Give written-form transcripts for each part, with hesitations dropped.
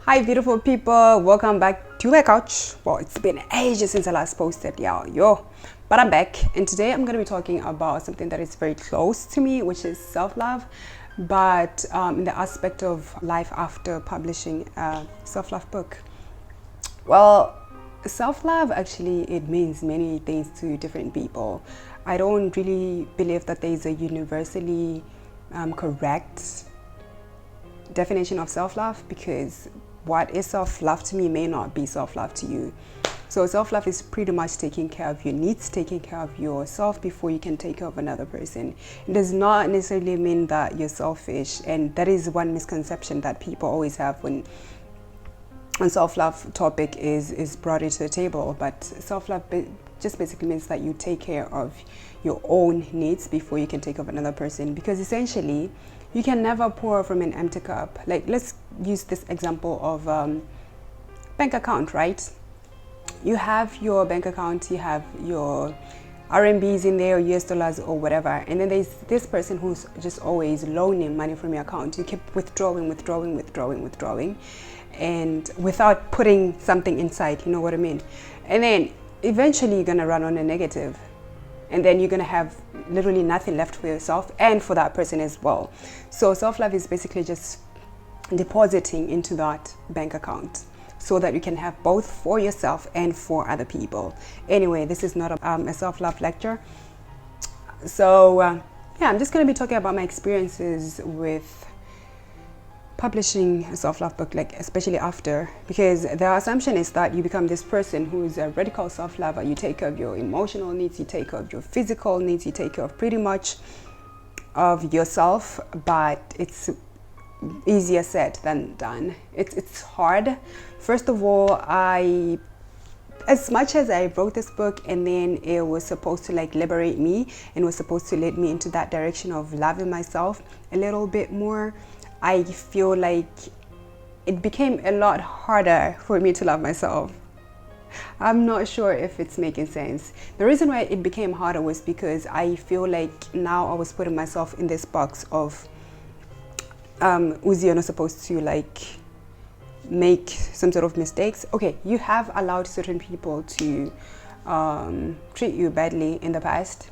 Hi beautiful people, welcome back to my couch. Well, it's been ages since I last posted, but I'm back, and today I'm going to be talking about something that is very close to me, which is self-love, but in the aspect of life after publishing a self-love book. Well, self-love actually, it means many things to different people. I don't really believe that there is a universally correct definition of self-love, because what is self-love to me may not be self-love to you. So self-love is pretty much taking care of your needs, taking care of yourself before you can take care of another person. It does not necessarily mean that you're selfish, and that is one misconception that people always have when self-love topic is brought into the table. But self-love just basically means that you take care of your own needs before you can take care of another person, because essentially you can never pour from an empty cup. Like, let's use this example of bank account, right? You have your bank account, you have your RMBs in there, or US dollars or whatever, and then there's this person who's just always loaning money from your account. You keep withdrawing, and without putting something inside, you know what I mean? And then eventually you're gonna run on a negative, and then you're gonna have literally nothing left for yourself and for that person as well. So self-love is basically just depositing into that bank account so that you can have both for yourself and for other people. Anyway, this is not a self-love lecture. So yeah, I'm just gonna be talking about my experiences with publishing a self-love book, like especially after, because the assumption is that you become this person who is a radical self-lover. You take care of your emotional needs, you take care of your physical needs, you take care of pretty much of yourself, but it's easier said than done. It's hard. First of all, as much as I wrote this book and then it was supposed to like liberate me and was supposed to lead me into that direction of loving myself a little bit more, I feel like it became a lot harder for me to love myself. I'm not sure if it's making sense. The reason why it became harder was because I feel like now I was putting myself in this box of Uzi, you're not supposed to like make some sort of mistakes. Okay, you have allowed certain people to treat you badly in the past,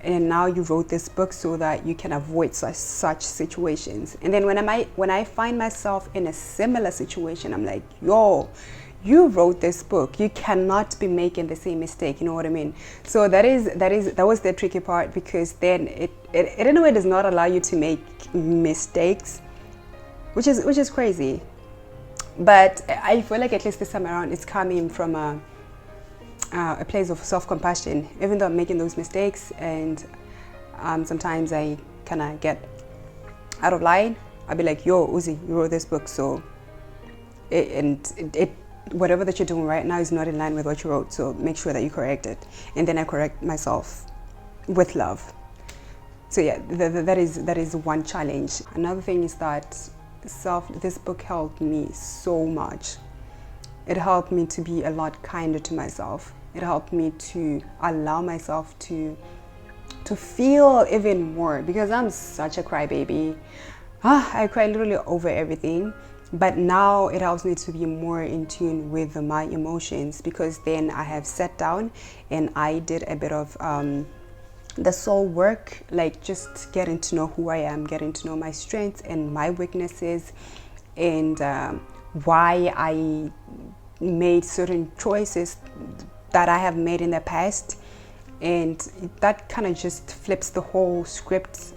and now you wrote this book so that you can avoid such situations. And then when I find myself in a similar situation, I'm like, yo, you wrote this book, you cannot be making the same mistake, you know what I mean? So that was the tricky part, because then it in a way does not allow you to make mistakes, which is crazy. But I feel like at least this time around it's coming from a place of self-compassion, even though I'm making those mistakes, and sometimes I kind of get out of line. I'll be like, yo, Uzi, you wrote this book, so whatever that you're doing right now is not in line with what you wrote, so make sure that you correct it. And then I correct myself with love. So yeah, that is one challenge. Another thing is that this book helped me so much. It helped me to be a lot kinder to myself. It helped me to allow myself to feel even more, because I'm such a crybaby. I cry literally over everything. But now it helps me to be more in tune with my emotions, because then I have sat down and I did a bit of the soul work, like just getting to know who I am, getting to know my strengths and my weaknesses, and why I made certain choices that I have made in the past. And that kind of just flips the whole script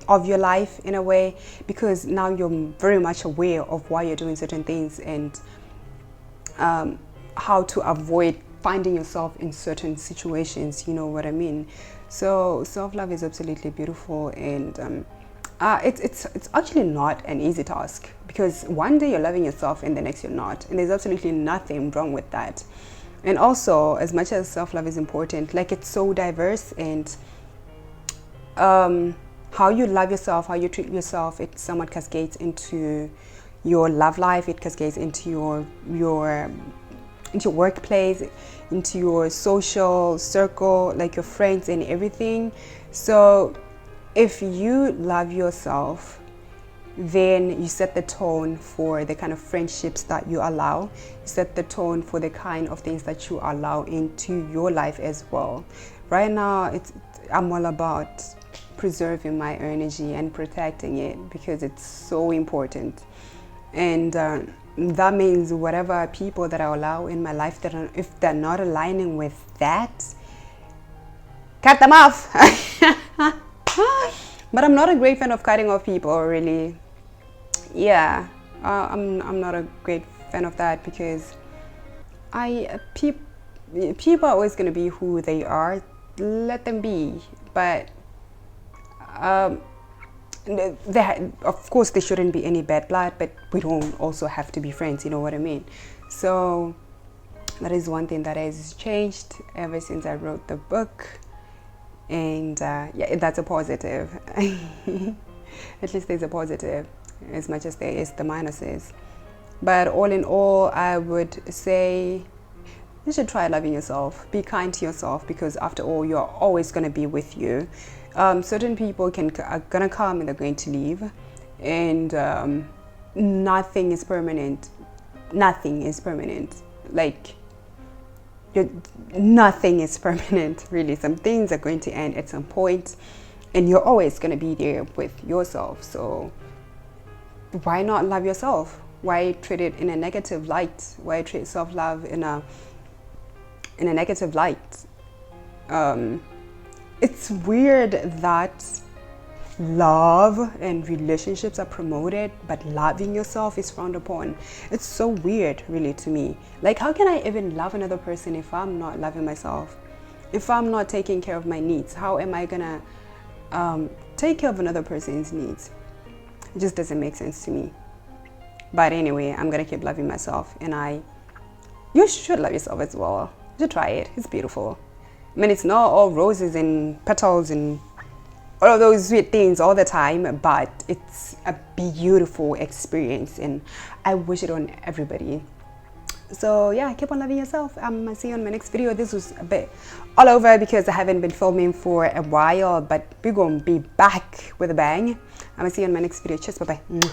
of your life in a way, because now you're very much aware of why you're doing certain things, and how to avoid finding yourself in certain situations, you know what I mean? So self-love is absolutely beautiful, and it's actually not an easy task, because one day you're loving yourself and the next you're not, and there's absolutely nothing wrong with that. And also, as much as self-love is important, like, it's so diverse, and how you love yourself, how you treat yourself, it somewhat cascades into your love life, it cascades into your workplace, into your social circle, like your friends and everything. So if you love yourself, then you set the tone for the kind of friendships that you allow. You set the tone for the kind of things that you allow into your life as well. Right now, I'm all about preserving my energy and protecting it because it's so important. And that means whatever people that I allow in my life, if they're not aligning with that, cut them off. But I'm not a great fan of cutting off people, really. Yeah, I'm not a great fan of that because people are always going to be who they are. Let them be. But of course there shouldn't be any bad blood, but we don't also have to be friends, you know what I mean? So that is one thing that has changed ever since I wrote the book. And yeah, that's a positive. At least there's a positive, as much as there is the minuses. But all in all, I would say you should try loving yourself. Be kind to yourself, because after all, you're always going to be with you. Certain people are going to come and they're going to leave. And nothing is permanent. Nothing is permanent. Like, nothing is permanent, really. Some things are going to end at some point, and you're always going to be there with yourself. So why not love yourself? Why treat it in a negative light? Why treat self-love in a negative light? It's weird that love and relationships are promoted, but loving yourself is frowned upon. It's so weird, really, to me. Like, how can I even love another person if I'm not loving myself? If I'm not taking care of my needs, how am I gonna take care of another person's needs? It just doesn't make sense to me. But anyway, I'm gonna keep loving myself, and you should love yourself as well. You should try it. It's beautiful. I mean, it's not all roses and petals and all of those sweet things all the time, but it's a beautiful experience, and I wish it on everybody. So yeah, keep on loving yourself. I'll see you on my next video. This was a bit all over because I haven't been filming for a while, but we're gonna be back with a bang. I'm gonna see you on my next video. Cheers, bye bye.